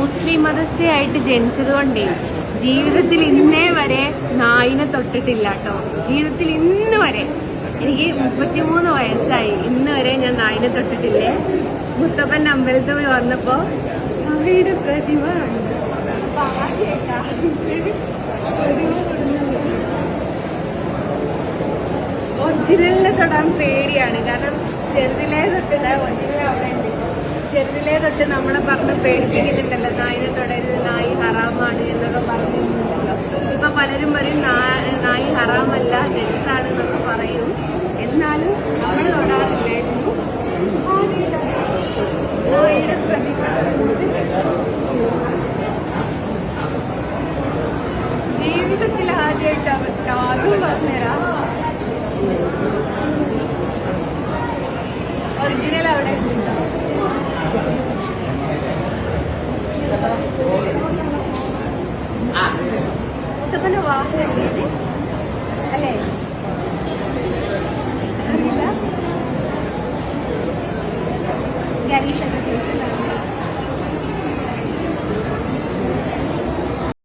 മുസ്ലിം മതസ്ഥയായിട്ട് ജനിച്ചത് കൊണ്ടേ ജീവിതത്തിൽ ഇന്നേ വരെ നായിനെ തൊട്ടിട്ടില്ല കേട്ടോ. ജീവിതത്തിൽ ഇന്ന് വരെ എനിക്ക് 33 വയസ്സായി, ഇന്ന് വരെ ഞാൻ നായിനെ തൊട്ടിട്ടില്ലേ. മുത്തപ്പൻ അമ്പലത്തിൽ പോയി വന്നപ്പോ അവയുടെ പ്രതിമ ഒറിജിനലിനെ തൊടാൻ പേടിയാണ്. കാരണം ചെറുതിലേ തൊട്ടില്ല, ഒറിജിനൽ അവിടെ ഉണ്ട്. ചെറുതിലേ തൊട്ട് നമ്മളെ പറഞ്ഞ് പേടിപ്പിക്കുന്നുണ്ടല്ലോ, നായിനെ തൊടരുത്, നായി ഹറാമാണ് എന്നൊക്കെ പറഞ്ഞിരുന്നുണ്ടല്ലോ. ഇപ്പൊ പലരും പറയും നായി ഹറാമല്ല, ജെൻസാണ് എന്നൊക്കെ പറയും. എന്നാലും നമ്മൾ തൊടാറില്ലായിരുന്നു. നായിയുടെ പ്രതിമ ജീവിതത്തിൽ ആദ്യമായിട്ടാണ് അതും പറഞ്ഞുതരാം. ഒറിജിനൽ അവിടെ മുത്തപ്പന്റെ വാഹനല്ലേ അല്ലേ? അറിയില്ല. ഗരീഷ്